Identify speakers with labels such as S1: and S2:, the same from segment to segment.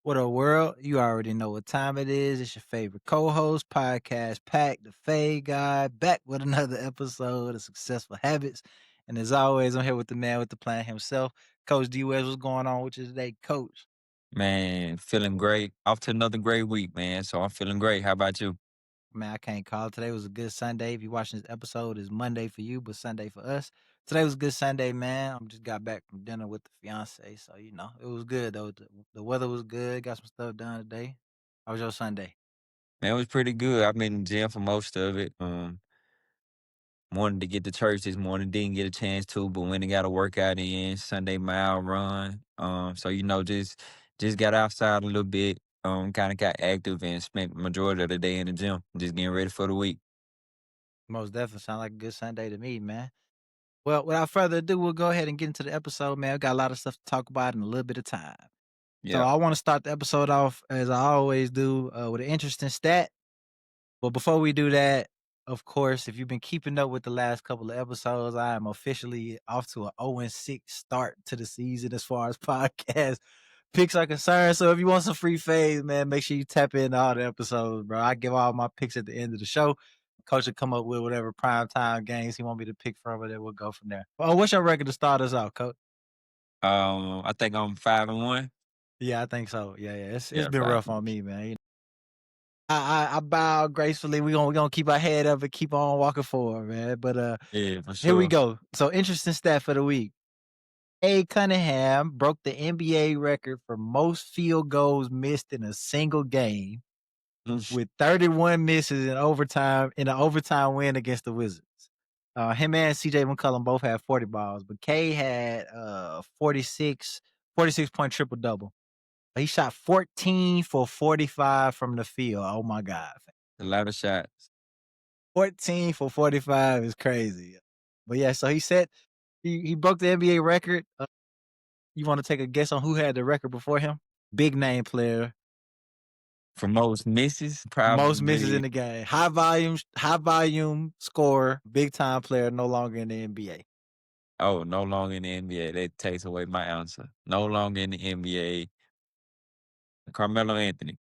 S1: What up, world? You already know what time it is. It's your favorite co-host, podcast Pack, the Fade Guy, back with another episode of Successful Habits. And as always, I'm here with the man with the plan himself, Coach D. West. What's going on with you today, Coach?
S2: Man, feeling great. Off to another great week, man. So I'm feeling great. How about you?
S1: Man, I can't call it. Today was a good Sunday. If you're watching this episode, it's Monday for you, but Sunday for us. Today was a good Sunday, man. I just got back from dinner with the fiance, so it was good though. The weather was good. Got some stuff done today. How was your Sunday?
S2: Man, it was pretty good. I've been in the gym for most of it. Wanted to get to church this morning, didn't get a chance to, but went and got a workout in, Sunday mile run. So just got outside a little bit, kind of got active and spent the majority of the day in the gym, just getting ready for the week.
S1: Most definitely sound like a good Sunday to me, man. Well, without further ado, we'll go ahead and get into the episode, man. We got a lot of stuff to talk about in a little bit of time. So
S2: Yeah.
S1: I want to start the episode off as I always do with an interesting stat. But before we do that, of course, if you've been keeping up with the last couple of episodes, I am officially off to an 0-6 start to the season as far as podcast picks are concerned. So if you want some free fades, man, make sure you tap in all the episodes, bro. I give all my picks at the end of the show. Coach will come up with whatever prime time games he want me to pick from, and then we'll go from there. Oh, what's your record to start us out, Coach?
S2: I think I'm 5-1.
S1: Yeah, I think so. Yeah. It's
S2: Yeah,
S1: been
S2: five.
S1: rough on me, man. I bow gracefully. We gonna keep our head up and keep on walking forward, man. But
S2: Yeah, for
S1: here we
S2: sure.
S1: go. So interesting stat for the week. A. Cunningham broke the NBA record for most field goals missed in a single game with 31 misses in an overtime win against the Wizards. Him and CJ McCollum both had 40 balls, but K had 46 point triple double. He shot 14 for 45 from the field. Oh my God.
S2: A lot of shots.
S1: 14 for 45 is crazy. But yeah, so he broke the NBA record. You want to take a guess on who had the record before him? Big name player,
S2: For most misses,
S1: most misses in
S2: probably.
S1: the game. High volume scorer, big time player, no longer in the NBA.
S2: Oh, no longer in the NBA. That takes away my answer. No longer in the NBA. Carmelo Anthony.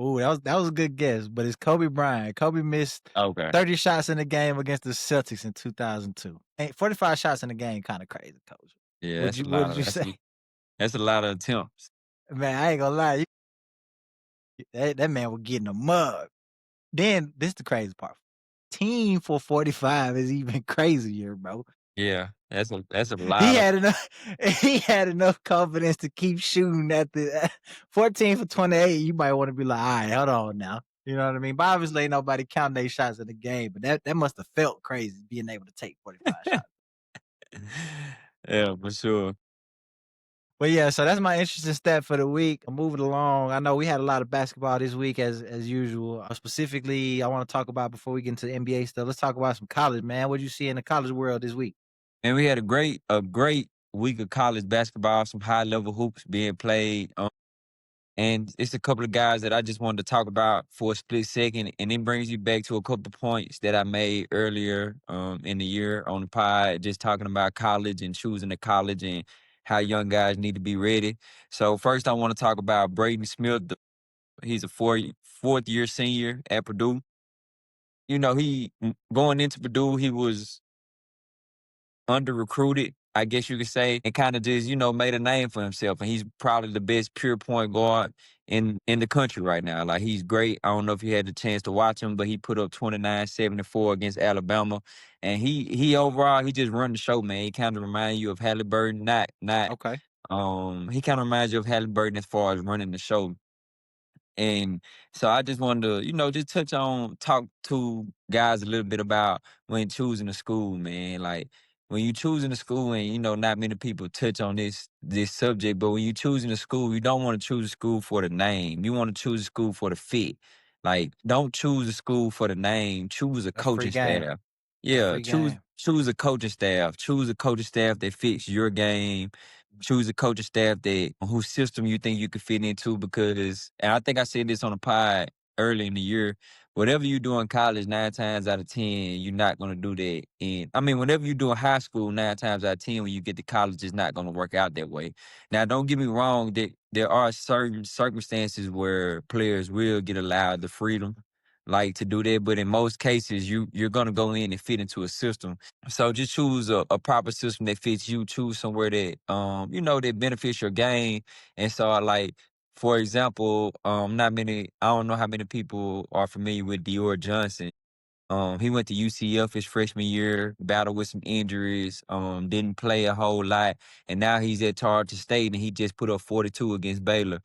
S1: Ooh, that was a good guess, but it's Kobe Bryant. Kobe missed
S2: Okay.
S1: 30 shots in the game against the Celtics in 2002. 45 shots in the game, kind of crazy, coach.
S2: Yeah,
S1: Would
S2: that's a
S1: you what
S2: lot
S1: did
S2: of
S1: you say?
S2: that's a lot of attempts.
S1: Man, I ain't gonna lie. That man was getting a mug. Then this the crazy part. Team for 45 is even crazier, bro.
S2: Yeah, that's a
S1: He
S2: lot of
S1: had enough he had enough confidence to keep shooting at the 14 for 28. You might want to be like, all right, hold on now. You know what I mean? But obviously ain't nobody counting their shots in the game. But that must have felt crazy being able to take 45 shots.
S2: Yeah, for sure.
S1: But yeah, so that's my interesting stat for the week. I'm moving along. I know we had a lot of basketball this week as usual. Specifically, I want to talk about before we get into the NBA stuff. Let's talk about some college, man. What did you see in the college world this week?
S2: And we had a great week of college basketball, some high level hoops being played. And it's a couple of guys that I just wanted to talk about for a split second, and it brings you back to a couple of points that I made earlier in the year on the pod, just talking about college and choosing the college and how young guys need to be ready. So first, I want to talk about Braden Smith. He's a fourth year senior at Purdue. Going into Purdue, he was under recruited, I guess you could say, and kind of just, made a name for himself. And he's probably the best pure point guard in the country right now. Like, he's great. I don't know if you had the chance to watch him, but he put up 29-74 against Alabama. And he overall, he just run the show, man. He kind of reminds you of Halliburton, not
S1: Okay.
S2: he kind of reminds you of Halliburton as far as running the show. And so I just wanted to, just talk to guys a little bit about when choosing a school, man. Like, when you choosing a school, and not many people touch on this subject, but when you choosing a school, you don't want to choose a school for the name. You want to choose a school for the fit. Like, don't choose a school for the name. Choose a
S1: That's free
S2: coaching
S1: game.
S2: staff.
S1: That's
S2: Yeah,
S1: free
S2: choose
S1: game.
S2: choose a coaching staff. Choose a coaching staff that fits your game. Choose a coaching staff that whose system you think you could fit into, because, and I think I said this on a pod early in the year, whatever you do in college, 9 times out of 10, you're not gonna do that. And I mean, whenever you do in high school, 9 times out of 10, when you get to college, it's not gonna work out that way. Now, don't get me wrong, that there are certain circumstances where players will get allowed the freedom, like, to do that, but in most cases, you're gonna go in and fit into a system. So just choose a proper system that fits you. Choose somewhere that, that benefits your game. And so, like, for example, not many I don't know how many people are familiar with Dior Johnson. He went to UCF his freshman year, battled with some injuries, didn't play a whole lot, and now he's at Georgia State, and he just put up 42 against Baylor.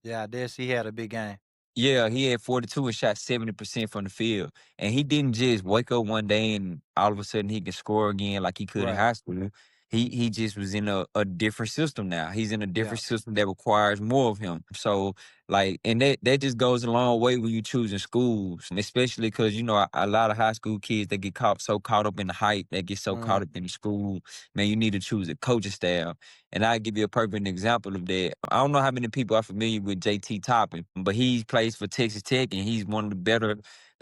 S1: Yeah, I did see he had a big game.
S2: Yeah, he had 42 and shot 70% from the field. And he didn't just wake up one day and all of a sudden he can score again like he could in
S1: Right.
S2: high school. He just was in a different system now. He's in a
S1: Yeah.
S2: different system that requires more of him. So, like, and that just goes a long way when you choosing schools, and especially because a lot of high school kids, they get caught up in the hype, they get so caught
S1: Mhm.
S2: up in the school. Man, you need to choose a coaching staff. And I'll give you a perfect example of that. I don't know how many people are familiar with JT Toppin, but he plays for Texas Tech, and he's one of the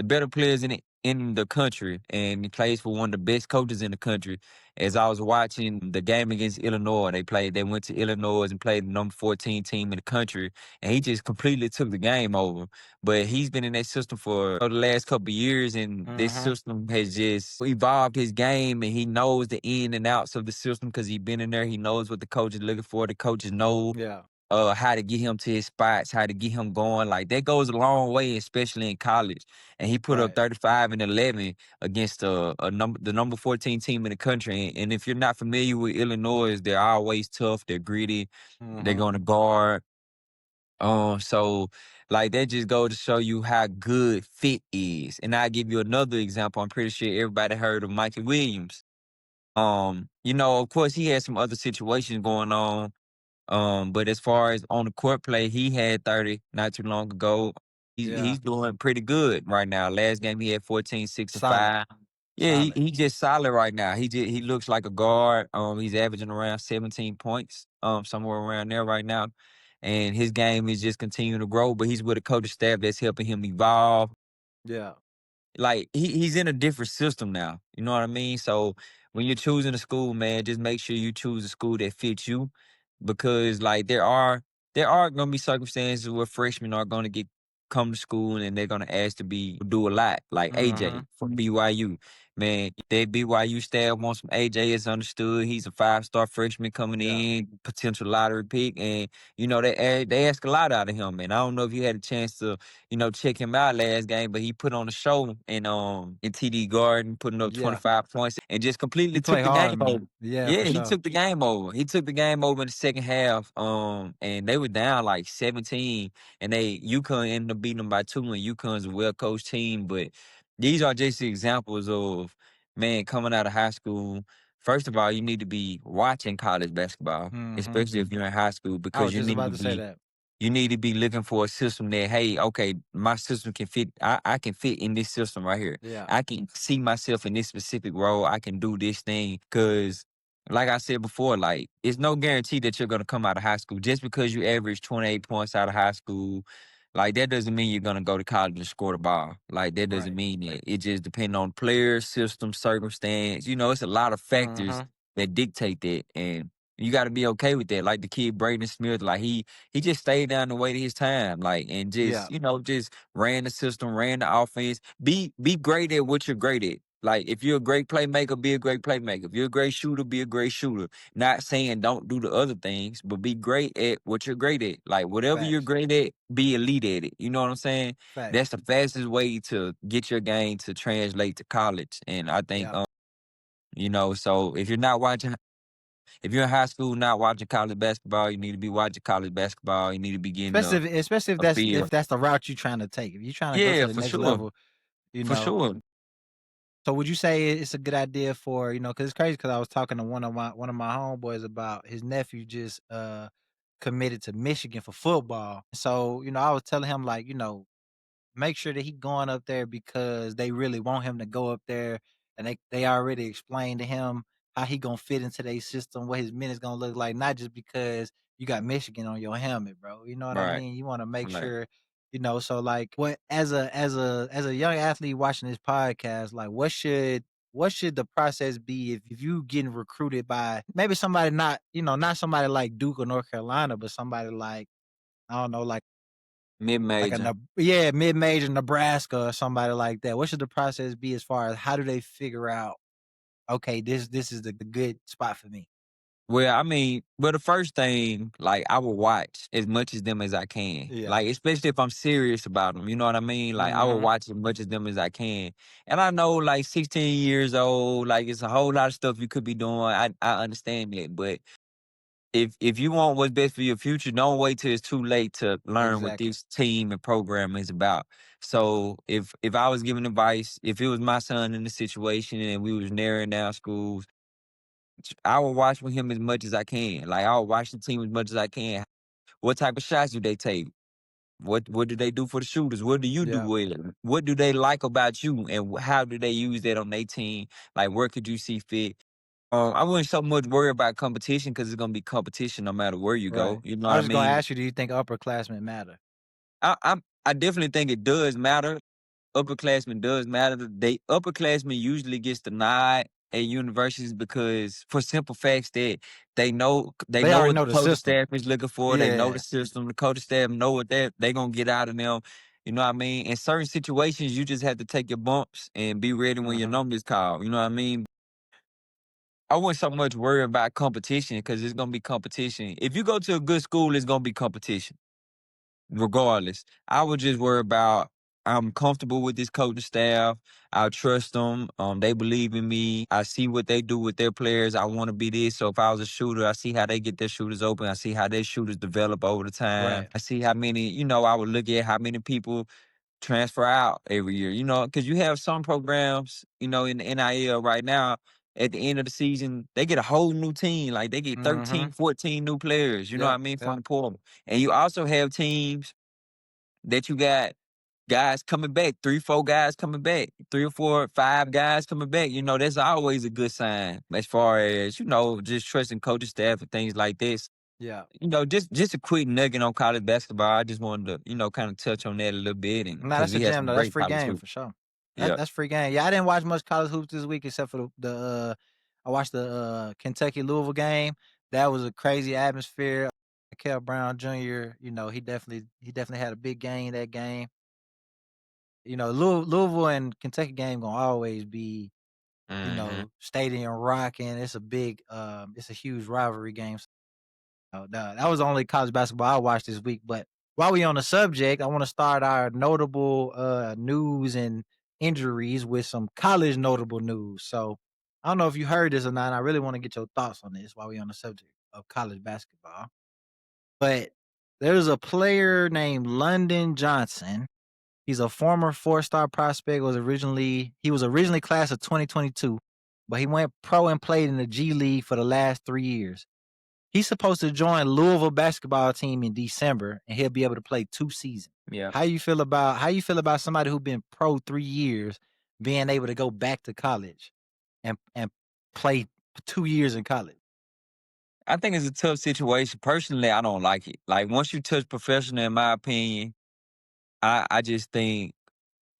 S2: better players in the country, and he plays for one of the best coaches in the country. As I was watching the game against Illinois, they went to Illinois and played the number 14 team in the country, and he just completely took the game over. But he's been in that system for the last couple of years, and this
S1: Mhm.
S2: system has just evolved his game, and he knows the in and outs of the system because he's been in there. He knows what the coach is looking for. The coaches know
S1: Yeah.
S2: how to get him to his spots, how to get him going. Like, that goes a long way, especially in college. And he put up
S1: Right.
S2: 35 and 11 against the number 14 team in the country. And if you're not familiar with Illinois, they're always tough. They're gritty. They're
S1: Mhm.
S2: going to guard. So, like, that just goes to show you how good fit is. And I'll give you another example. I'm pretty sure everybody heard of Mikey Williams. Of course, he had some other situations going on. But as far as on the court play, he had 30 not too long ago.
S1: Yeah.
S2: He's doing pretty good right now. Last game he had 14, 6, and
S1: Solid.
S2: 5. Yeah, he,
S1: Solid.
S2: he just solid right now. He looks like a guard. He's averaging around 17 points, somewhere around there right now. And his game is just continuing to grow, but he's with a coaching staff that's helping him evolve.
S1: Yeah.
S2: Like, he's in a different system now. You know what I mean? So when you're choosing a school, man, just make sure you choose a school that fits you, because, like, there are gonna be circumstances where freshmen are gonna come to school and they're gonna ask to do a lot. Like AJ
S1: Mhm.
S2: from BYU. Man, that BYU staff wants some AJ, is understood. He's a 5-star freshman coming
S1: Yeah.
S2: in, potential lottery pick, and they ask a lot out of him. And I don't know if you had a chance to check him out last game, but he put on a show in TD Garden, putting up
S1: Yeah.
S2: 25 points and just
S1: He
S2: completely took
S1: played
S2: the game
S1: hard,
S2: over.
S1: man. Yeah,
S2: Yeah,
S1: for
S2: he
S1: sure.
S2: took the game over. He took the game over in the second half. And they were down like 17, and UConn ended up beating them by 2, and UConn's a well coached team. But these are just examples of, man, coming out of high school. First of all, you need to be watching college basketball,
S1: Mhm.
S2: especially if you're in high school,
S1: I
S2: because
S1: was just about to say that.
S2: you need to be looking for a system that, hey, okay, my system can fit. I can fit in this system right here.
S1: Yeah.
S2: I can see myself in this specific role. I can do this thing. Cause, like I said before, like, it's no guarantee that you're gonna come out of high school. Just because you average 28 points out of high school, like, that doesn't mean you're gonna go to college and score the ball. Like, that doesn't
S1: Right.
S2: mean that. It just depends on player, system, circumstance. It's a lot of factors
S1: Mhm.
S2: that dictate that. And you gotta be okay with that. Like the kid Braden Smith, like, he just stayed down the way to his time, like, and
S1: Yeah.
S2: just ran the system, ran the offense. Be great at what you're great at. Like, if you're a great playmaker, be a great playmaker. If you're a great shooter, be a great shooter. Not saying don't do the other things, but be great at what you're great at. Like, whatever you're
S1: Facts.
S2: great at, be elite at it. You know what I'm saying? That's
S1: Facts.
S2: the fastest way to get your game to translate to college. And I think,
S1: Yeah.
S2: so if you're in high school not watching college basketball, you need to be watching college basketball. You need to be getting
S1: Especially if
S2: a feel.
S1: that's the route you're trying to take. If you're trying to go to
S2: Yeah,
S1: the
S2: for
S1: next
S2: sure.
S1: level, you
S2: For
S1: know.
S2: sure.
S1: So would you say it's a good idea for, because it's crazy because I was talking to one of my homeboys about his nephew just committed to Michigan for football. So, I was telling him like, make sure that he going up there because they really want him to go up there, and they already explained to him how he gonna fit into their system, what his minutes gonna look like, not just because you got Michigan on your helmet, bro. You know what I
S2: Right.
S1: mean? You want to make
S2: Right.
S1: sure, so like what as a young athlete watching this podcast, like what should what should the process be if you getting recruited by maybe somebody not, not somebody like Duke or North Carolina, but somebody like, I don't know, like a
S2: Mid-major.
S1: yeah, mid-major Nebraska or somebody like that. What should the process be as far as how do they figure out, okay, this is the good spot for me?
S2: Well, I mean, well, the first thing, like, I will watch as much as them as I can.
S1: Yeah.
S2: Like, especially if I'm serious about them, you know what I mean? Like, I will
S1: Mhm.
S2: watch as much as them as I can. And I know, like, 16 years old, like, it's a whole lot of stuff you could be doing. I understand that. But if you want what's best for your future, don't wait till it's too late to learn what
S1: Exactly.
S2: this team and program is about. So if I was giving advice, if it was my son in the situation and we was narrowing down schools, I will watch with him as much as I can. Like I will watch the team as much as I can. What type of shots do they take? What do they do for the shooters? What do you do
S1: Yeah.
S2: with it? What do they like about you, and how do they use that on their team? Like where could you see fit? I wouldn't so much worry about competition because it's gonna be competition no matter where you
S1: Right.
S2: go. You know
S1: I
S2: what I
S1: was just gonna
S2: mean?
S1: ask you, do you think upperclassmen matter?
S2: I definitely think it does matter. Upperclassmen does matter. They upperclassmen usually gets the nod at universities because for simple facts that they
S1: They
S2: know
S1: already
S2: what the
S1: know the
S2: coaching
S1: system.
S2: staff is looking for. They know the
S1: Yeah.
S2: system. The coaching staff know what they gonna get out of them. You know what I mean? In certain situations, you just have to take your bumps and be ready when your
S1: Mhm.
S2: number is called. You know what I mean? I wouldn't so much worry about competition because it's gonna be competition. If you go to a good school, it's gonna be competition regardless. I would just worry about I'm comfortable with this coaching staff. I trust them. They believe in me. I see what they do with their players. I want to be this. So if I was a shooter, I see how they get their shooters open. I see how their shooters develop over the time.
S1: Right.
S2: I see how many, I would look at how many people transfer out every year, because you have some programs, in the NIL right now, at the end of the season, they get a whole new team. Like they get
S1: Mhm.
S2: 13, 14 new players, you know what I
S1: Yep.
S2: mean, from
S1: Yep.
S2: the portal. And you also have teams that you got guys coming back, 3, 4 guys coming back, 3 or 4, 5 guys coming back. That's always a good sign as far as, just trusting coaching staff and things like this.
S1: Yeah.
S2: Just a quick nugget on college basketball. I just wanted to, kind of touch on that a little bit and
S1: No,
S2: because
S1: that's a
S2: we had
S1: gem
S2: some
S1: though. That's
S2: great
S1: free
S2: college
S1: game
S2: hoops.
S1: for sure.
S2: Yeah.
S1: That's free game. Yeah, I didn't watch much college hoops this week except for I watched the Kentucky Louisville game. That was a crazy atmosphere. Kel Brown Jr., he definitely had a big game that game. Louisville and Kentucky game gonna always be,
S2: Hmm.
S1: stadium rocking. It's a huge rivalry game. Oh, that was the only college basketball I watched this week. But while we on the subject, I want to start our notable news and injuries with some college notable news. So I don't know if you heard this or not. I really want to get your thoughts on this while we on the subject of college basketball. But there's a player named London Johnson. He's a former four-star prospect. He was originally class of 2022, but he went pro and played in the G League for the last 3 years. He's supposed to join Louisville basketball team in December, and he'll be able to play 2 seasons.
S2: Yeah.
S1: How you feel about somebody who been pro 3 years being able to go back to college and play 2 years in college?
S2: I think it's a tough situation. Personally, I don't like it. Like once you touch professional, in my opinion, I just think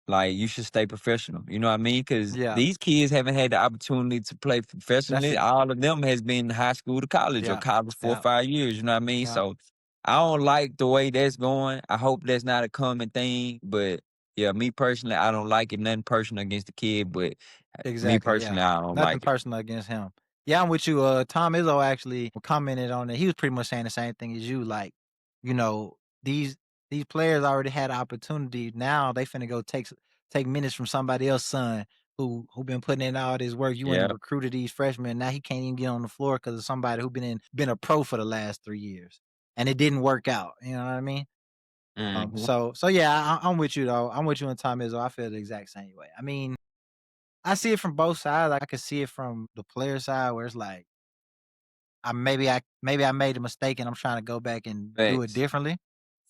S2: like you should stay professional. You know what I mean? Because
S1: Yeah,
S2: these kids haven't had the opportunity to play
S1: that's
S2: professionally.
S1: it.
S2: All of them has been high school to college or
S1: Yeah,
S2: college 4 or 5 years. You know what I mean?
S1: yeah,
S2: So I don't like the way that's going. I hope that's not a common thing. But yeah, me personally, I don't like it. Nothing personal against the kid, but me
S1: exactly. Yeah,
S2: personally, I don't
S1: nothing
S2: like it.
S1: personal against him. Yeah, I'm with you. Tom Izzo actually commented on it. He was pretty much saying the same thing as you. Like, you know, these players already had opportunity. Now they finna go take minutes from somebody else's son who been putting in all this work. You went and
S2: Yeah.
S1: recruited these freshmen. Now he can't even get on the floor because of somebody who been a pro for the last 3 years, and it didn't work out. You know what I mean?
S2: Hmm.
S1: So yeah, I'm with you though. I'm with you on Tom Izzo. I feel the exact same way. I mean, I see it from both sides. I could see it from the player side where it's like, maybe I made a mistake and I'm trying to go back and do it
S2: Facts.
S1: differently.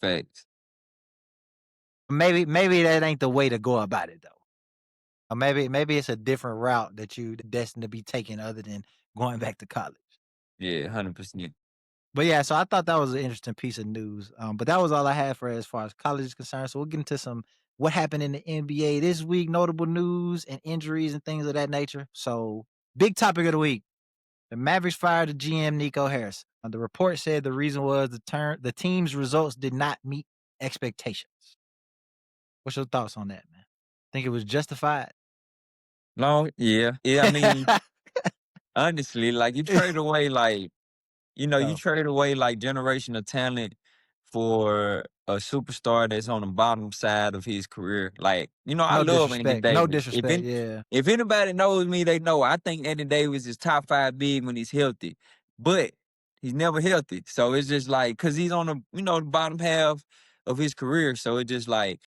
S2: Facts.
S1: Maybe that ain't the way to go about it though. Or maybe it's a different route that you destined to be taking other than going back to college.
S2: Yeah, 100%.
S1: But yeah, so I thought that was an interesting piece of news. But that was all I had for as far as college is concerned. So we'll get into some what happened in the NBA this week, notable news and injuries and things of that nature. So, big topic of the week. The Mavericks fired the GM Nico Harris. The report said the reason was the team's results did not meet expectations. What's your thoughts on that, man? Think it was justified?
S2: Long, yeah, yeah. I mean, honestly, like you trade away, like you
S1: Oh,
S2: trade away like generational talent for a superstar that's on the bottom side of his career. Like, I
S1: no
S2: love Anthony
S1: disrespect. No
S2: Davis.
S1: disrespect. Yeah.
S2: If anybody knows me, they know I think Anthony Davis is top five big when he's healthy, but he's never healthy. So it's just like because he's on the bottom half of his career. So it's just like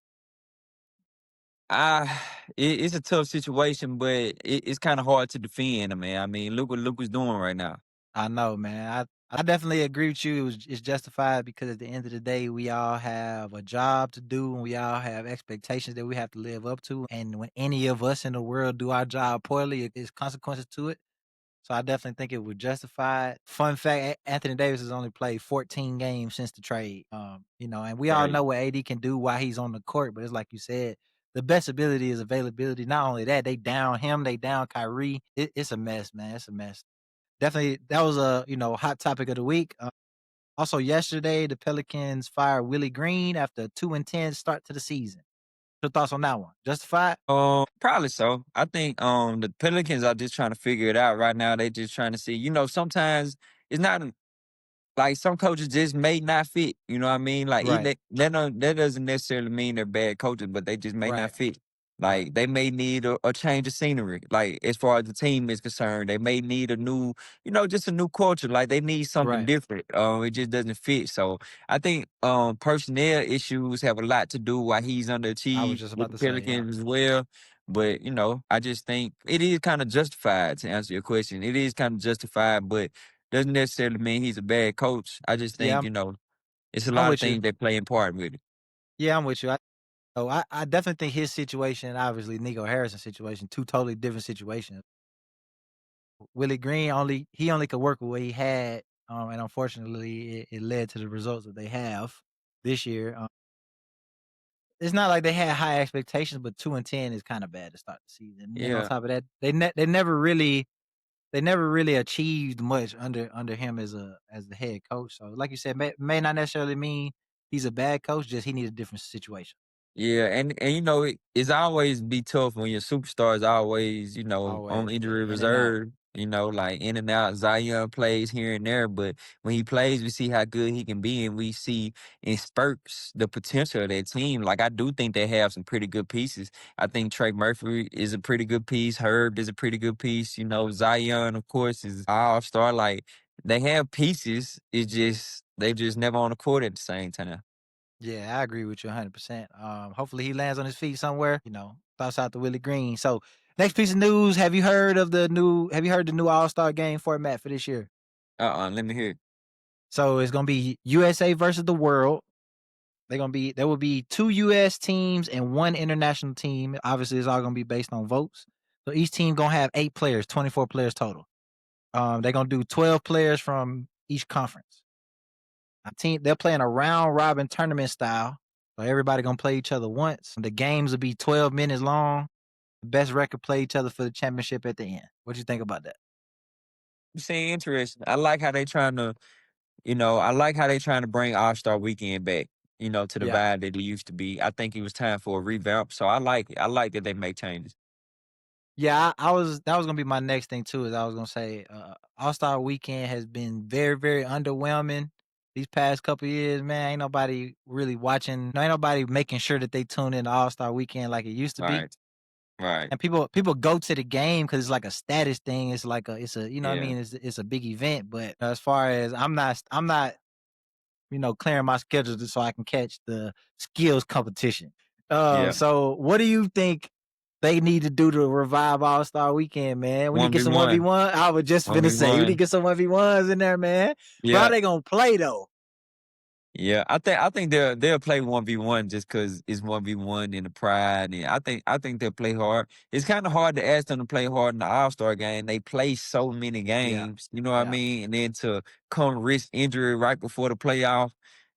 S2: it's a tough situation, but it's kind of hard to defend him, man. I mean, look what Luke was doing right now.
S1: I know, man. I definitely agree with you. It's justified because at the end of the day, we all have a job to do and we all have expectations that we have to live up to. And when any of us in the world do our job poorly, there's consequences to it. So I definitely think it was justified. Fun fact: Anthony Davis has only played 14 games since the trade. And we all
S2: Right.
S1: know what AD can do while he's on the court. But it's like you said, the best ability is availability. Not only that, they down him, they down Kyrie. It's a mess, man. It's a mess. Definitely, that was a hot topic of the week. Also, yesterday the Pelicans fired Willie Green after a 2-10 start to the season. Your thoughts on that one? Justified?
S2: Probably so. I think the Pelicans are just trying to figure it out right now. They just trying to see. Sometimes it's not like some coaches just may not fit. You know what I mean? Like
S1: Right,
S2: that doesn't necessarily mean they're bad coaches, but they just may not
S1: right,
S2: fit.
S1: right,
S2: Like they may need a change of scenery. Like as far as the team is concerned, they may need a new, just a new culture. Like they need something
S1: right.
S2: different. It just doesn't fit. So I think personnel issues have a lot to do why he's
S1: I was
S2: underachieved
S1: just
S2: with
S1: about
S2: the
S1: to say, yeah.
S2: Pelicans as well. But I just think it is kind of justified to answer your question. It is kind of justified, but doesn't necessarily mean he's a bad coach. I just
S1: Yeah,
S2: think, it's a
S1: I'm
S2: lot of
S1: with you.
S2: things that play in part with it.
S1: Yeah, I'm with you. I definitely think his situation, and obviously Nico Harrison's situation, two totally different situations. Willie Green only could work with what he had, and unfortunately, it led to the results that they have this year. It's not like they had high expectations, but 2-10 is kind of bad to start the season. And then on
S2: Yeah,
S1: top of that, they never really achieved much under him as the head coach. So, like you said, may not necessarily mean he's a bad coach, just he needs a different situation.
S2: yeah, and it's always be tough when your superstar is always, on
S1: Always, yeah,
S2: injury
S1: in and out.
S2: reserve, like in and out. Zion plays here and there, but when he plays, we see how good he can be, and we see in spurts the potential of that team. Like I do think they have some pretty good pieces. I think Trey Murphy is a pretty good piece. Herb is a pretty good piece. Zion, of course, is all star. Like they have pieces. It's just they just never on the court at the same time.
S1: Yeah, I agree with you 100%. Hopefully he lands on his feet somewhere. Thoughts out to Willie Green. So, next piece of news: Have you heard the new All Star game format for this year?
S2: Let me hear it.
S1: So it's gonna be USA versus the world. There will be two US teams and one international team. Obviously, it's all gonna be based on votes. So each team gonna have 8 players, 24 players total. They're gonna do 12 players from each conference. They're playing a round robin tournament style. So everybody gonna play each other once. The games will be 12 minutes long. The best record play each other for the championship at the end. What you think about that?
S2: You seem interesting. I like how they trying to bring All-Star Weekend back, to the
S1: Yeah.
S2: vibe that it used to be. I think it was time for a revamp. So I like it. I like that they make changes.
S1: Yeah, I was that was gonna be my next thing too. Is I was gonna say All Star Weekend has been very, very underwhelming these past couple years. Man, ain't nobody really watching. Ain't nobody making sure that they tune in to All Star Weekend like it used to be.
S2: Right. Right.
S1: And people go to the game because it's like a status thing. It's a what I
S2: Yeah.
S1: mean. It's a big event. But as far as I'm not clearing my schedule just so I can catch the skills competition.
S2: Yeah.
S1: So what do you think they need to do to revive All Star Weekend, man? We need to
S2: One
S1: get
S2: v
S1: some 1v1.
S2: one.
S1: I was just
S2: One
S1: finna
S2: v
S1: say we need to
S2: one.
S1: get some 1v1s in there, man. But how
S2: Yeah.
S1: they gonna play though?
S2: Yeah, I think they'll play 1v1 just because it's 1v1 and the pride, and I think they'll play hard. It's kind of hard to ask them to play hard in the All-Star game. They play so many
S1: Yeah,
S2: games, you know what I
S1: yeah,
S2: mean? And then to come risk injury right before the playoff,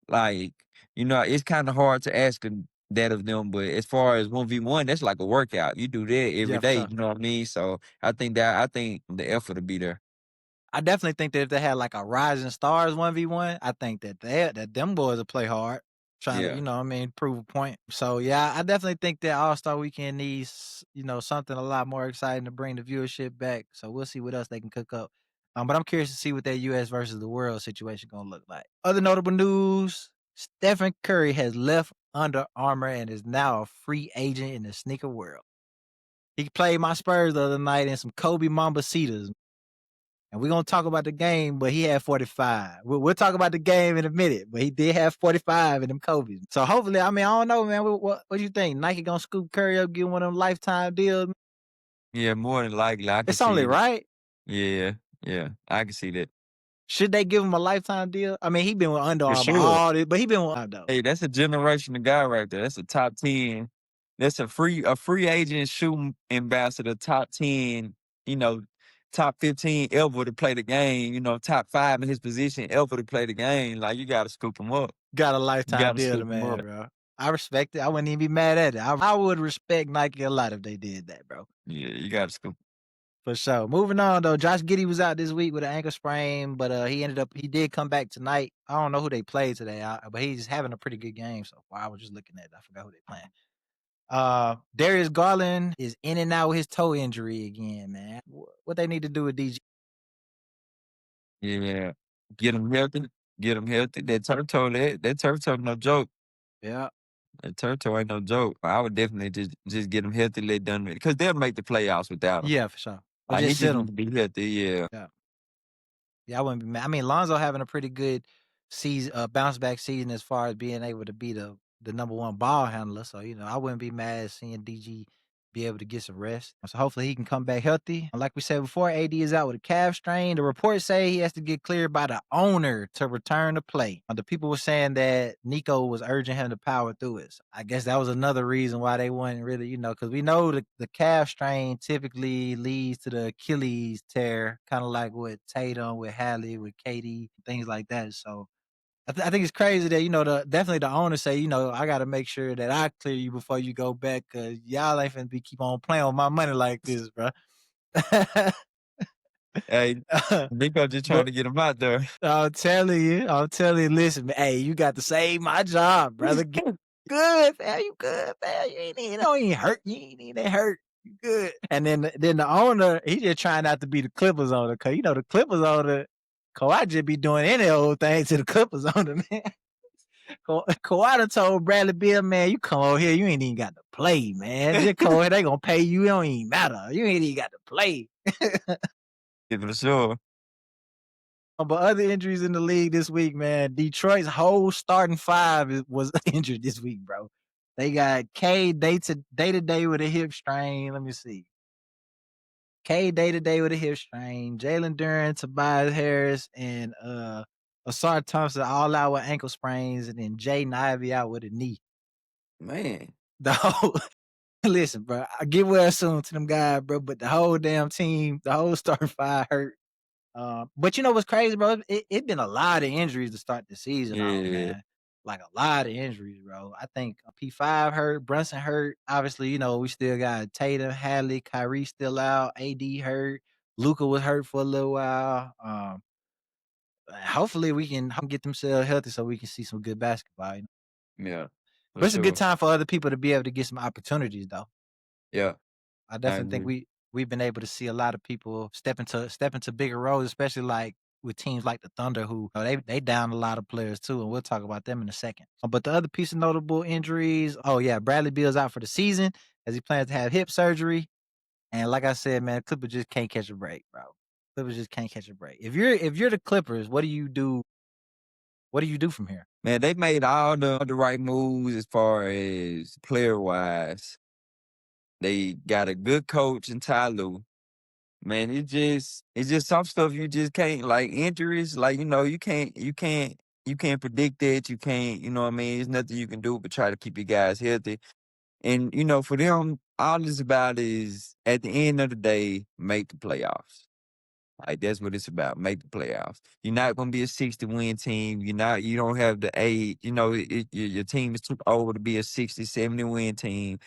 S2: like, it's kind of hard to ask that of them. But as far as 1v1, that's like a workout. You do that every
S1: Yeah, for
S2: day.
S1: sure.
S2: You know what I mean? So I think the effort will be there.
S1: I definitely think that if they had like a Rising Stars 1v1, I think that them boys will play hard, try to,
S2: Yeah.
S1: what I mean, prove a point. So yeah, I definitely think that All-Star Weekend needs, something a lot more exciting to bring the viewership back. So we'll see what else they can cook up. But I'm curious to see what that US versus the world situation gonna look like. Other notable news: Stephen Curry has left Under Armour and is now a free agent in the sneaker world. He played my Spurs the other night in some Kobe Mambacitas. And we're gonna talk about the game, but he had 45. We'll talk about the game in a minute, but he did have 45 in them Kobe's. So hopefully, I mean, I don't know, man. What you think? Nike gonna scoop Curry up, give one of them lifetime deals?
S2: Yeah, more than likely, I can
S1: It's only
S2: see it.
S1: right.
S2: Yeah, yeah, I can see that.
S1: Should they give him a lifetime deal? I mean, he been with Under
S2: For
S1: Armour
S2: sure.
S1: all this, but he been with though.
S2: Hey, that's a generational guy right there. That's a top 10. That's a free agent shooting ambassador, top 10, you know, top 15 ever to play the game, top 5 in his position ever to play the game. Like, you gotta scoop him up.
S1: Got a
S2: You
S1: lifetime
S2: gotta
S1: deal, the
S2: scoop him
S1: man,
S2: up.
S1: bro. I respect it. I wouldn't even be mad at it. I would respect Nike a lot if they did that, bro.
S2: Yeah, you gotta scoop.
S1: For sure. Moving on though, Josh Giddey was out this week with an ankle sprain, but he did come back tonight. I don't know who they played today, but he's having a pretty good game so far. I was just looking at it. I forgot who they playing. Darius Garland is in and out with his toe injury again, man. What they need to do with DG?
S2: Yeah. Get him healthy. Get him healthy. That turf toe no joke.
S1: Yeah,
S2: That turf toe ain't no joke. I would definitely just get him healthy, let done with it. Because they'll make the playoffs without him.
S1: yeah, for sure. Or
S2: Like, he
S1: just
S2: just
S1: sit
S2: need
S1: him.
S2: to be healthy, yeah.
S1: Yeah. Yeah, I wouldn't be mad. I mean, Lonzo having a pretty good season, bounce back season as far as being able to be the number one ball handler. So I wouldn't be mad seeing DG be able to get some rest. So hopefully he can come back healthy. And like we said before, AD is out with a calf strain. The reports say he has to get cleared by the owner to return to play. The people were saying that Nico was urging him to power through it. So I guess that was another reason why they weren't really, because we know the calf strain typically leads to the Achilles tear, kind of like with Tatum, with Hallie, with KD, things like that. So I think it's crazy that definitely the owner say I got to make sure that I clear you before you go back because y'all ain't finna be keep on playing with my money like this, bro.
S2: Hey, Nico just trying
S1: But
S2: to get him out there.
S1: I'm telling you, listen, man, hey, you got to save my job, brother. Get good, fam. You good, fam. You ain't even, don't even hurt. You ain't even hurt. You good. And then the owner, he just trying not to be the Clippers owner, cause the Clippers owner, Kawhi just be doing any old thing to the Clippers owner, man. Kawhi done told Bradley Beal, man, you come over here, you ain't even got to play, man. Just come over here, they gonna pay you. It don't even matter. You ain't even got to play.
S2: Yeah, for sure.
S1: But other injuries in the league this week, man. Detroit's whole starting five was injured this week, bro. They got K day to day with a hip strain. Let me see. K day-to-day with a hip strain. Jalen Duren, Tobias Harris, and Asar Thompson all out with ankle sprains, and then Jaden Ivey out with a knee.
S2: Man.
S1: The whole listen, bro. I get well soon to them guys, bro. But the whole damn team, the whole starting five hurt. But you know what's crazy, bro? It been a lot of injuries to start the season off,
S2: Yeah.
S1: man. Like a lot of injuries, bro. I think P5 hurt, Brunson hurt. Obviously, we still got Tatum, Hadley, Kyrie still out, AD hurt, Luca was hurt for a little while. Hopefully we can get themselves healthy so we can see some good basketball.
S2: Yeah. For
S1: But it's a good
S2: sure.
S1: time for other people to be able to get some opportunities, though.
S2: Yeah.
S1: I
S2: I
S1: definitely think
S2: agree.
S1: we've been able to see a lot of people step into bigger roles, especially like with teams like the Thunder, who they down a lot of players too, and we'll talk about them in a second. But the other piece of notable injuries, oh yeah, Bradley Beal's out for the season as he plans to have hip surgery. And like I said, man, Clippers just can't catch a break, bro. Clippers just can't catch a break. If you're the Clippers, what do you do? What do you do from here?
S2: Man, they made all the right moves as far as player wise. They got a good coach in Ty Lue. Man, it's just some stuff you just can't, like injuries, like you can't predict that. You can't, you know what I mean? There's nothing you can do but try to keep your guys healthy. And for them, all it's about is at the end of the day, make the playoffs. Like that's what it's about. Make the playoffs. You're not gonna be a 60-win team. You're not. You don't have the age. You know, your team is too old to be a 60, 70-win team.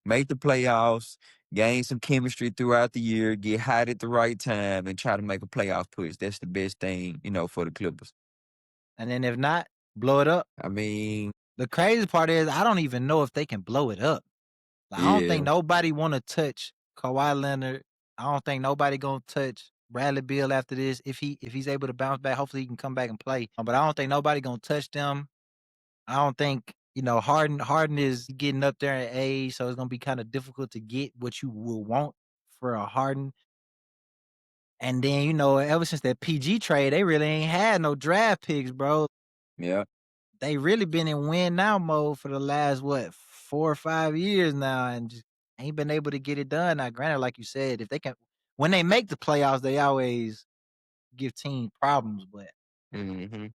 S2: Make the playoffs. Gain some chemistry throughout the year. Get hot at the right time, and try to make a playoff push. That's the best thing, for the Clippers.
S1: And then if not, blow it up.
S2: I mean,
S1: The crazy part is I don't even know if they can blow it up. Like, I don't think
S2: yeah,
S1: nobody want to touch Kawhi Leonard. I don't think nobody gonna touch Bradley Beal after this. If he's able to bounce back, hopefully he can come back and play. But I don't think nobody gonna touch them. I don't think Harden is getting up there in age, so it's gonna be kind of difficult to get what you will want for a Harden. And then ever since that PG trade, they really ain't had no draft picks, bro.
S2: yeah.
S1: They really been in win now mode for the last 4 or 5 years now, and just ain't been able to get it done. Now, granted, like you said, if they can, when they make the playoffs, they always give team problems. But
S2: Hmm.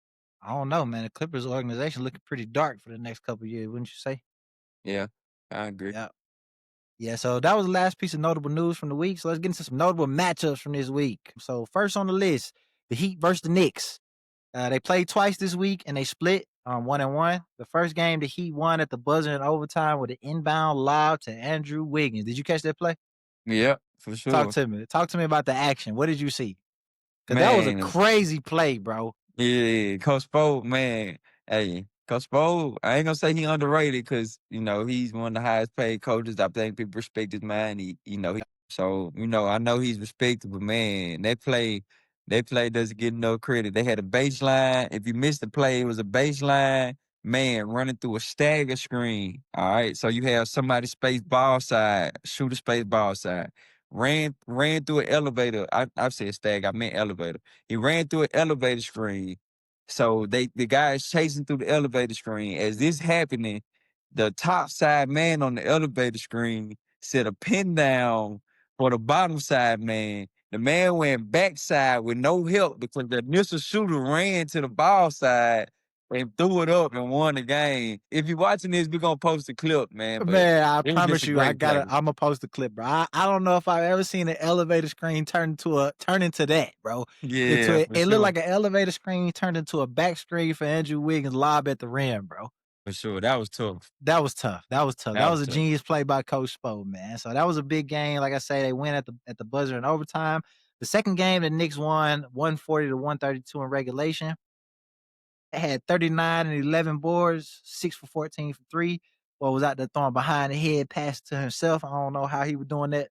S1: I don't know, man. The Clippers organization looking pretty dark for the next couple of years, wouldn't you say?
S2: Yeah, I agree.
S1: Yeah. Yeah, so that was the last piece of notable news from the week. So let's get into some notable matchups from this week. So first on the list, the Heat versus the Knicks. They played twice this week and they split 1-1. The first game, the Heat won at the buzzer in overtime with an inbound lob to Andrew Wiggins. Did you catch that play?
S2: Yeah, for
S1: Talk
S2: sure,
S1: to me. Talk to me about the action. What did you see? Because that was a
S2: man.
S1: crazy play, bro.
S2: Yeah, Coach Spo, man. Hey, Coach Spo, I ain't gonna say he underrated because he's one of the highest paid coaches. I think people respect his mind. So I know he's respected, but man, that play doesn't get enough credit. They had a baseline. If you missed the play, it was a baseline man running through a stagger screen. All right, so you have somebody space ball side, shooter space ball side. Ran through an elevator. I've said stag. I meant elevator. He ran through an elevator screen. So the guy is chasing through the elevator screen. As this happening, the top side man on the elevator screen set a pin down for the bottom side man. The man went backside with no help because the initial shooter ran to the ball side and threw it up and won the game. If you're watching this, we're gonna post a clip, man. But
S1: Man, I
S2: it was just
S1: promise
S2: a
S1: you,
S2: great play.
S1: I'm gonna post the clip, bro. I don't know if I've ever seen an elevator screen turn into that, bro.
S2: Yeah, for
S1: It looked
S2: sure.
S1: like an elevator screen turned into a back screen for Andrew Wiggins lob at the rim, bro.
S2: For sure. That was tough.
S1: That was tough. That was tough.
S2: That
S1: That
S2: was
S1: was a
S2: tough.
S1: genius play by Coach Spo, man. So that was a big game. Like I say, they win at the buzzer in overtime. The second game, the Knicks won 140 to 132 in regulation. They had 39 and 11 boards, 6 for 14 from three. Well, was out there throwing behind the head pass to himself. I don't know how he was doing that.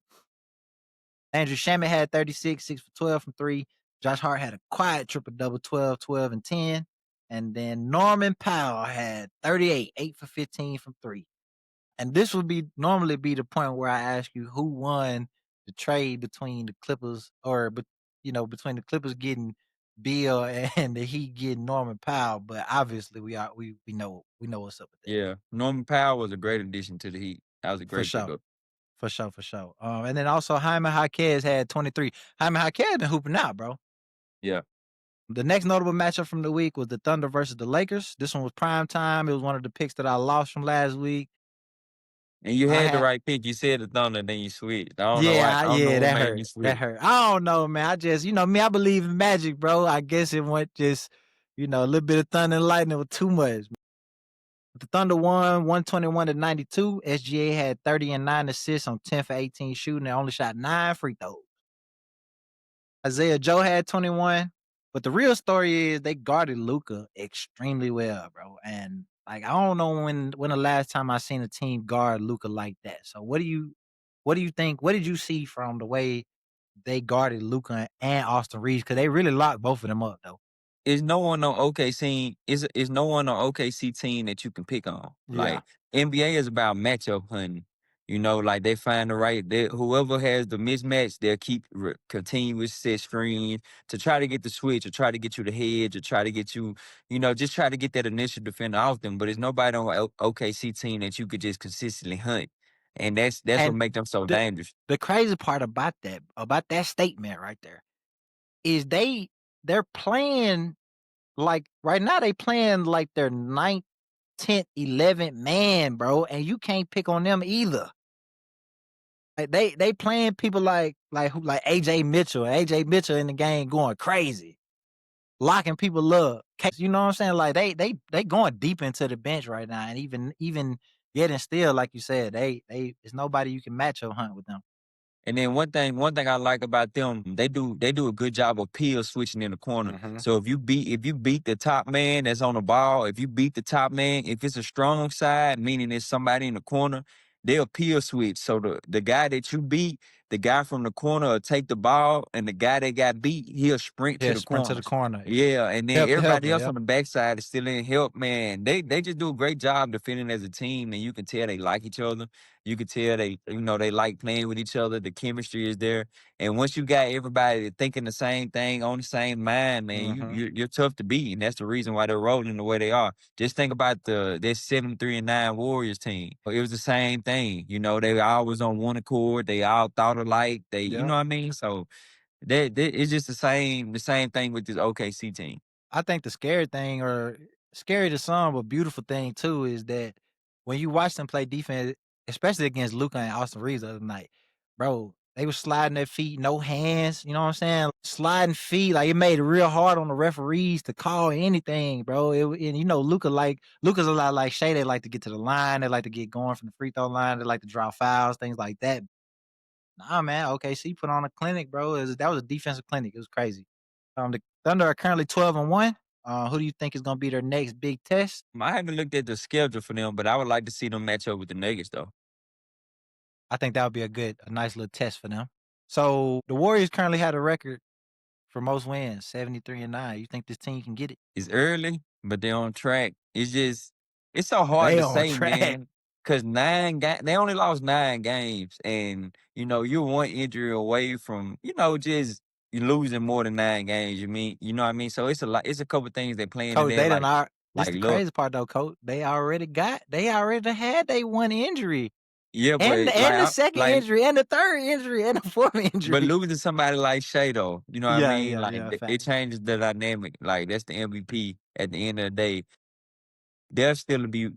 S1: Andrew Shamet had 36, 6 for 12 from three. Josh Hart had a quiet triple double, 12, 12, and 10. And then Norman Powell had 38, 8 for 15 from three. And this would be normally be the point where I ask you who won the trade between the Clippers between the Clippers getting Bill and the Heat getting Norman Powell. But obviously we know what's up with that.
S2: Yeah. Norman Powell was a great addition to the Heat. That was a
S1: For
S2: great
S1: sure.
S2: pickup.
S1: For sure, for sure. And then also Jaime Jaquez had 23. Jaime Jaquez been hooping out, bro.
S2: Yeah.
S1: The next notable matchup from the week was the Thunder versus the Lakers. This one was prime time. It was one of the picks that I lost from last week.
S2: And you
S1: I
S2: had the
S1: had
S2: right pick. You said the Thunder, then you switched. I don't know why.
S1: Yeah,
S2: I don't know
S1: yeah,
S2: what
S1: that
S2: made
S1: hurt.
S2: you
S1: That
S2: switch.
S1: hurt. I don't know, man. I just, me, I believe in magic, bro. I guess it went just, a little bit of thunder and lightning was too much. The Thunder won 121 to 92. SGA had 30 and 9 assists on 10 for 18 shooting and only shot 9 free throws. Isaiah Joe had 21. But the real story is they guarded Luca extremely well, bro. And like I don't know when the last time I seen a team guard Luca like that. So what do you think? What did you see from the way they guarded Luca and Austin Reeves? Because they really locked both of them up, though.
S2: Is no one on OKC is no one on OKC team that you can pick on.
S1: Yeah.
S2: Like NBA is about matchup hunting. Like they find the right. Whoever has the mismatch, they'll keep continuous set screens to try to get the switch, or try to get you the hedge, or try to get you, just try to get that initial defender off them. But it's nobody on OKC team that you could just consistently hunt, and that's what
S1: And
S2: makes them so
S1: the
S2: dangerous.
S1: the crazy part about that statement right there is they're playing like right now they playing like their ninth, 10th, 11th man, bro, and you can't pick on them either. Like they playing people like AJ Mitchell. AJ Mitchell in the game going crazy, locking people up. You know what I'm saying? Like they going deep into the bench right now, and even yet and still, like you said, they there's nobody you can match up hunt with them.
S2: And then one thing I like about them, they do a good job of peel switching in the corner.
S1: Hmm.
S2: So if you beat the top man that's on the ball, if you beat the top man, if it's a strong side, meaning there's somebody in the corner, they'll peel switch. So the guy that you beat, the guy from the corner will take the ball, and the guy that got beat, he'll sprint to
S1: Yeah,
S2: the
S1: sprint to the
S2: corners.
S1: corner.
S2: Yeah, and then
S1: Help the
S2: everybody
S1: helper.
S2: else
S1: Yep.
S2: on the backside is still in help, man. They just do a great job defending as a team, and you can tell they like each other. You could tell they like playing with each other. The chemistry is there. And once you got everybody thinking the same thing on the same mind, man,
S1: Hmm.
S2: you're tough to beat. And that's the reason why they're rolling the way they are. Just think about their 7-3-9 Warriors team. It was the same thing. They all was on one accord. They all thought alike. You
S1: Yep.
S2: know what I mean? So that it's just the same thing with this OKC team.
S1: I think the scary thing, or scary to some, but beautiful thing too, is that when you watch them play defense, especially against Luca and Austin Reeves the other night, bro, they was sliding their feet, no hands. You know what I'm saying? Sliding feet, like it made it real hard on the referees to call anything, bro. And Luca's a lot like Shea. They like to get to the line. They like to get going from the free throw line. They like to draw fouls, things like that. Nah, man. OKC put on a clinic, bro. That was a defensive clinic. It was crazy. The Thunder are currently 12-1. Who do you think is going to be their next big test?
S2: I haven't looked at the schedule for them, but I would like to see them match up with the Nuggets though.
S1: I think that would be a nice little test for them. So the Warriors currently have a record for most wins, 73-9. You think this team can get it?
S2: It's early, but they're on track. It's so hard
S1: They
S2: to
S1: on
S2: say,
S1: track.
S2: man, because they only lost 9 games, and you're one injury away from just you losing more than 9 games. You know what I mean? So it's a lot. It's a couple things they playing in
S1: Coach,
S2: there
S1: they done
S2: like
S1: are this
S2: like
S1: the
S2: luck.
S1: crazy part though, Coach. They already had they one injury.
S2: Yeah,
S1: And
S2: but
S1: the second injury and the third injury and the fourth
S2: but
S1: injury.
S2: losing somebody like Shay though, you know what I
S1: Yeah,
S2: mean?
S1: yeah,
S2: Like
S1: yeah.
S2: it
S1: Facts.
S2: changes the dynamic. Like that's the MVP at the end of the day. They'll still be,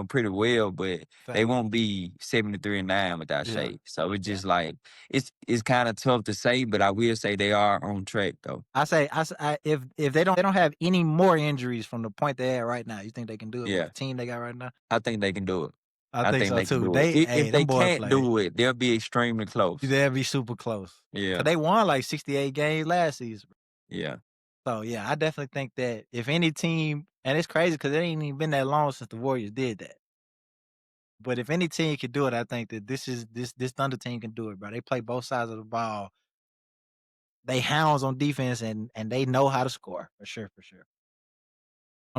S2: pretty well, but they
S1: Facts.
S2: won't be 73-9 without
S1: Yeah.
S2: Shea. So it's
S1: Yeah.
S2: just like it's kind of tough to say, but I will say they are on track though.
S1: If they don't have any more injuries from the point they're at right now, you think they can do it with
S2: Yeah,
S1: the team they got right now?
S2: I think they can do it.
S1: I
S2: I
S1: think
S2: think
S1: so
S2: they can
S1: too.
S2: do it. If
S1: Them
S2: they
S1: boys
S2: can't
S1: play.
S2: do it, they'll be extremely close.
S1: They'll be super close. Cause
S2: Yeah,
S1: they won like 68 games last season.
S2: yeah.
S1: So yeah, I definitely think that if any team, and it's crazy because it ain't even been that long since the Warriors did that. But if any team can do it, I think that this Thunder team can do it, bro. They play both sides of the ball. They hounds on defense and they know how to score for sure, for sure.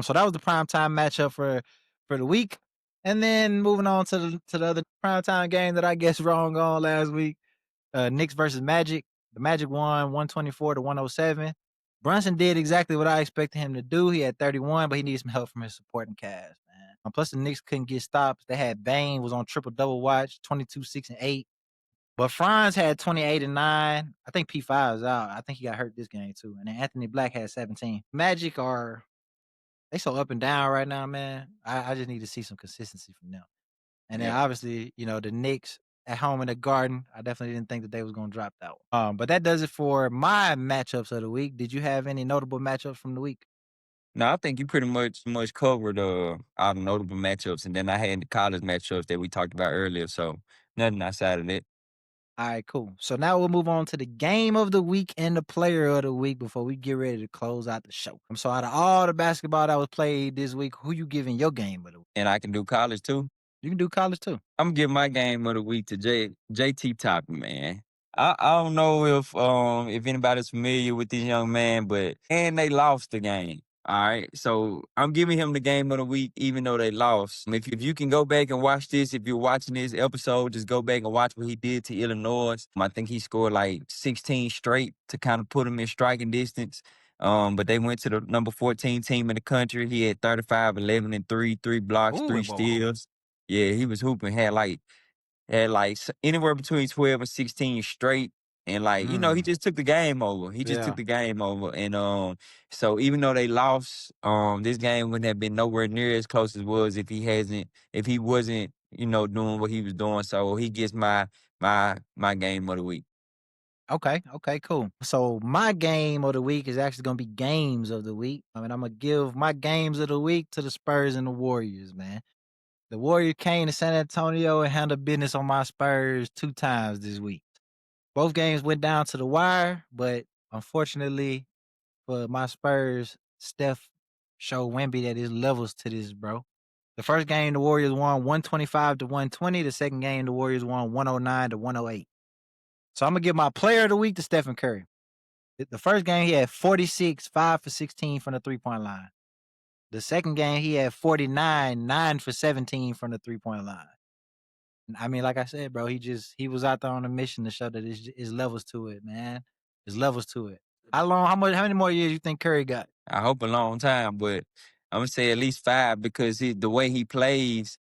S1: So that was the prime time matchup for the week. And then moving on to the other prime time game that I guess wrong on last week. Knicks versus Magic. The Magic won 124 to 107. Brunson did exactly what I expected him to do. He had 31, but he needed some help from his supporting cast, man. Plus, the Knicks couldn't get stops. They had Bane was on triple double watch, 22, 6, and 8. But Franz had 28 and 9. I think P5 is out. I think he got hurt this game too. And then Anthony Black had 17. Magic are they so up and down right now, man. I just need to see some consistency from them. And then
S2: Yeah.
S1: obviously, the Knicks at home in the Garden. I definitely didn't think that they was gonna drop that one. But that does it for my matchups of the week. Did you have any notable matchups from the week?
S2: No, I think you pretty much covered all the notable matchups, and then I had the college matchups that we talked about earlier. So nothing outside of that.
S1: All right, cool. So now we'll move on to the game of the week and the player of the week before we get ready to close out the show. So out of all the basketball that was played this week, who you giving your game of the week?
S2: And I can do college too.
S1: You can do college too.
S2: I'm gonna give my game of the week to JT Toppin, man. I don't know if anybody's familiar with this young man, but and they lost the game. All right. So I'm giving him the game of the week, even though they lost. If you can go back and watch this, if you're watching this episode, just go back and watch what he did to Illinois. I think he scored like 16 straight to kind of put him in striking distance. But they went to the number 14 team in the country. He had 35, 11, and 3 blocks,
S1: Ooh,
S2: 3
S1: boy, was hooping.
S2: steals. Yeah, he was hooping. Had anywhere between 12 and 16 straight. And he
S1: Mm,
S2: just took the game over. He just took
S1: yeah.
S2: the game over. And so even though they lost, this game wouldn't have been nowhere near as close as it was if he wasn't, doing what he was doing. So he gets my my game of the week.
S1: Okay, okay, cool. So my game of the week is actually gonna be games of the week. I mean, I'm gonna give my games of the week to the Spurs and the Warriors, man. The Warriors came to San Antonio and handled business on my Spurs 2 times this week. Both games went down to the wire, but unfortunately for my Spurs, Steph showed Wemby that there's levels to this, bro. The first game, the Warriors won 125 to 120. The second game, the Warriors won 109 to 108. So I'm gonna give my player of the week to Stephen Curry. The first game, he had 46, 5 for 16 from the 3-point line. The second game, he had 49, 9 for 17 from the 3-point line. I mean, like I said, bro, he was out there on a mission to show that it's levels to it, man. There's levels to it. How many more years you think Curry got?
S2: I hope a long time, but I'm gonna say at least 5 because the way he plays.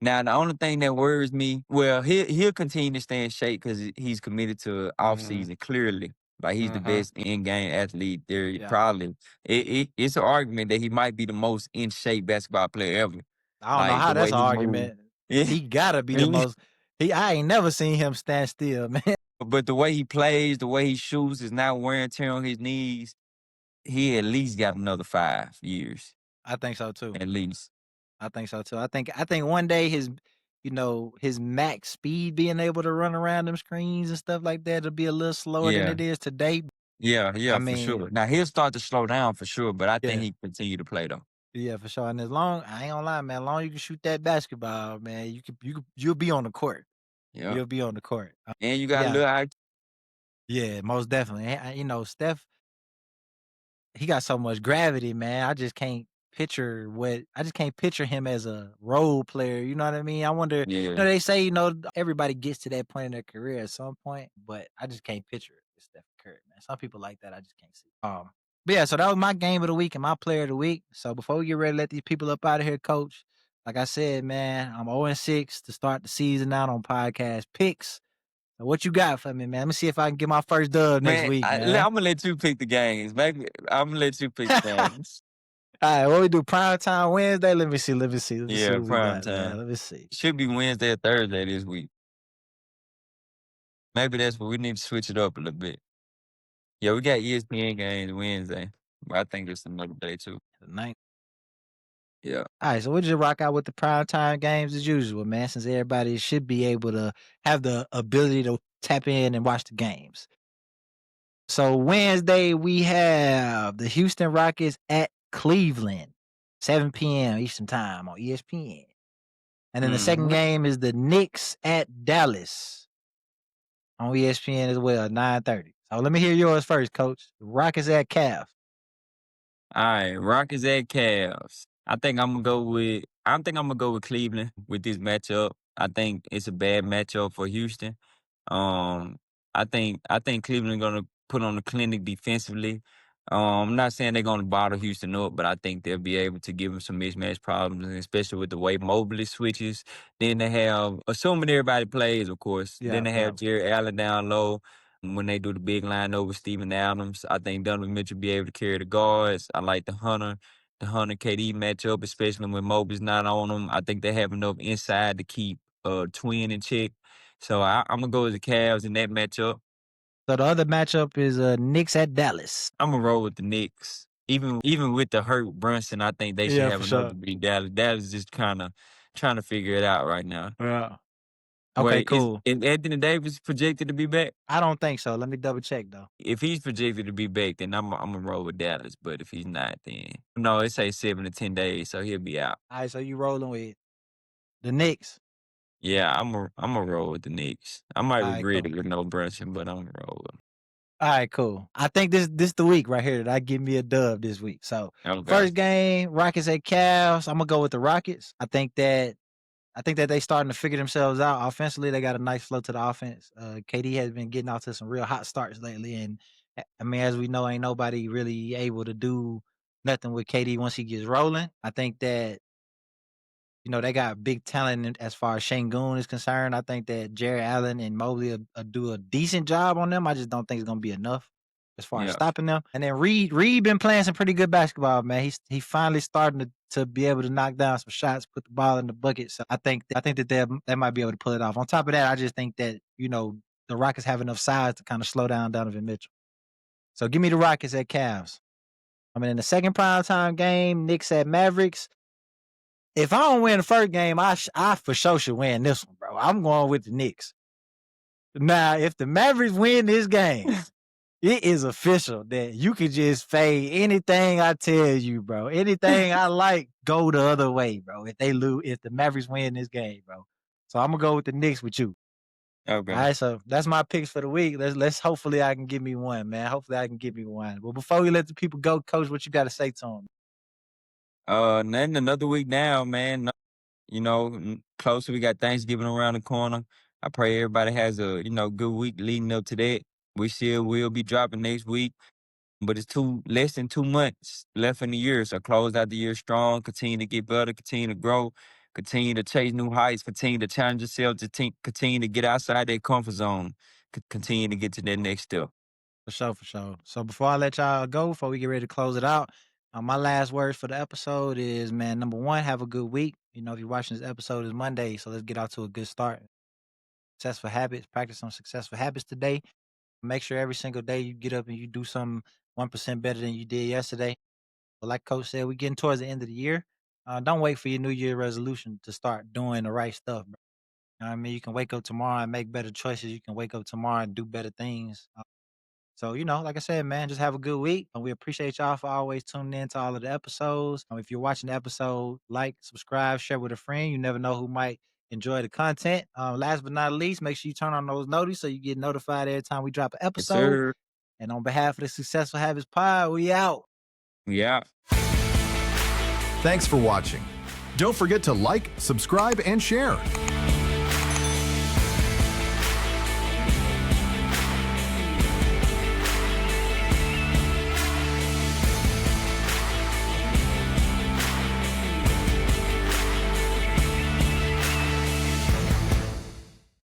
S2: Now, the only thing that worries me, well, he'll continue to stay in shape because he's committed to off
S1: Mhm.
S2: season. Clearly, like he's the
S1: Mhm.
S2: best in game athlete. There
S1: Yeah.
S2: probably it's an argument that he might be the most in shape basketball player ever.
S1: I don't know
S2: Like the
S1: how
S2: way
S1: that's an
S2: he moves,
S1: argument.
S2: yeah.
S1: He gotta be the most. I ain't never seen him stand still, man.
S2: But the way he plays, the way he shoots, is not wear and tear on his knees. He at least got another 5 years,
S1: I think so too.
S2: at least.
S1: I think so too. I think one day his max speed being able to run around them screens and stuff like that will be a little slower than
S2: Yeah.
S1: it is today.
S2: Yeah,
S1: I
S2: yeah, for
S1: mean,
S2: sure. Now he'll start to slow down for sure, but I think
S1: yeah,
S2: he continue to play though.
S1: yeah, for sure. And as long I ain't gonna lie, man, as long as you can shoot that basketball, man, you'll be on the court.
S2: Yeah.
S1: You'll be on the court.
S2: And you got a
S1: Yeah,
S2: little eye.
S1: yeah, most definitely. Steph, he got so much gravity, man. I just can't picture him as a role player. You know what I mean? I wonder,
S2: Yeah.
S1: they say, everybody gets to that point in their career at some point, but I just can't picture it with Steph Curry, man. Some people like that, I just can't see. But yeah, so that was my game of the week and my player of the week. So before we get ready to let these people up out of here, coach, like I said, man, I'm 0-6 to start the season out on podcast picks. So what you got for me, man? Let me see if I can get my first dub next
S2: Man,
S1: week,
S2: I'm
S1: man.
S2: gonna let you pick the games. Maybe I'm gonna let you pick the games.
S1: All right, what we do? Prime time Wednesday. Let me see. Let me see. Let me see
S2: Yeah,
S1: what we
S2: prime
S1: got, man.
S2: time.
S1: Let me see.
S2: Should be Wednesday or Thursday this week. Maybe that's what we need to switch it up a little bit. Yeah, we got ESPN games Wednesday, but I think it's another day too.
S1: The ninth.
S2: Yeah.
S1: All right, so we'll just rock out with the prime time games as usual, man. Since everybody should be able to have the ability to tap in and watch the games. So Wednesday we have the Houston Rockets at Cleveland, 7 p.m. Eastern Time on ESPN. And then the second
S2: Hmm.
S1: game is the Knicks at Dallas on ESPN as well, 9:30. So let me hear yours first, Coach. Rockets at Cavs.
S2: All right, Rockets at Cavs. I think I'm gonna go with Cleveland with this matchup. I think it's a bad matchup for Houston. Um, I think Cleveland gonna put on the clinic defensively. I'm not saying they're gonna bottle Houston up, but I think they'll be able to give them some mismatch problems, and especially with the way Mobley switches. Then they have, assuming everybody plays, of course. Then
S1: Yeah,
S2: they
S1: yeah.
S2: have Jerry Allen down low. When they do the big line over Steven Adams, I think Donovan Mitchell be able to carry the guards. I like the Hunter KD matchup, especially when Mobley's not on them. I think they have enough inside to keep Twin in check. So I'm gonna go with the Cavs in that matchup.
S1: So the other matchup is Knicks at Dallas.
S2: I'm gonna roll with the Knicks. Even with the hurt Brunson, I think they should
S1: Yeah,
S2: have
S1: for
S2: enough
S1: sure.
S2: to beat Dallas. Dallas is just kind of trying to figure it out right now.
S1: Yeah. Okay,
S2: Wait, is,
S1: cool.
S2: is Anthony Davis projected to be back?
S1: I don't think so. Let me double check though.
S2: If he's projected to be back, then I'm gonna roll with Dallas. But if he's not, then no, it say 7 to 10 days, so he'll be out.
S1: All right, so you rolling with the Knicks.
S2: Yeah, I'm a roll with the Knicks. I might
S1: All right,
S2: regret
S1: cool.
S2: it with no Brunson, but I'm gonna roll with 'em.
S1: All right, cool. I think this the week right here that I give me a dub this week. So
S2: Okay.
S1: first game, Rockets at Cavs. I'm gonna go with the Rockets. I think that they starting to figure themselves out offensively. They got a nice flow to the offense. KD has been getting out to some real hot starts lately, and I mean, as we know, ain't nobody really able to do nothing with KD once he gets rolling. I think that they got big talent as far as Şengün is concerned. I think that Jerry Allen and Mobley will do a decent job on them. I just don't think it's gonna be enough. as far as
S2: Yeah.
S1: stopping them. And then Reed been playing some pretty good basketball, man. He finally starting to be able to knock down some shots, put the ball in the bucket. So I think that they might be able to pull it off. On top of that, I just think that the Rockets have enough size to kind of slow down Donovan Mitchell. So give me the Rockets at Cavs. I mean, in the second primetime game, Knicks at Mavericks. If I don't win the first game, I for sure should win this one, bro. I'm going with the Knicks. Now, if the Mavericks win this game, it is official that you can just fade anything I tell you, bro. Anything I like, go the other way, bro. If the Mavericks win this game, bro. So I'm gonna go with the Knicks with you. All
S2: Okay.
S1: right, so that's my picks for the week. Let's hopefully I can give me one, man. Hopefully I can give me one. Well, before we let the people go, Coach, what you got to say to them?
S2: Nothing. Another week now, man. Closer. We got Thanksgiving around the corner. I pray everybody has a good week leading up to that. We still will be dropping next week, but it's less than 2 months left in the year. So close out the year strong. Continue to get better. Continue to grow. Continue to chase new heights. Continue to challenge yourself. Continue to get outside that comfort zone. Continue to get to that next step.
S1: For sure, for sure. So before I let y'all go, before we get ready to close it out, my last words for the episode is, man, number one, have a good week. If you're watching this episode, it's Monday, so let's get out to a good start. Successful habits, practice some successful habits today. Make sure every single day you get up and you do something 1% better than you did yesterday. But like Coach said, we're getting towards the end of the year. Don't wait for your New Year resolution to start doing the right stuff, bro. You know what I mean? You can wake up tomorrow and make better choices. You can wake up tomorrow and do better things. So, like I said, man, just have a good week. And we appreciate y'all for always tuning in to all of the episodes. If you're watching the episode, like, subscribe, share with a friend. You never know who might enjoy the content. Last but not least, make sure you turn on those notices so you get notified every time we drop an
S2: Yes,
S1: episode.
S2: sir.
S1: And on behalf of the Successful Habits Pod, we out.
S2: Yeah.
S3: Thanks for watching. Don't forget to like, subscribe, and share.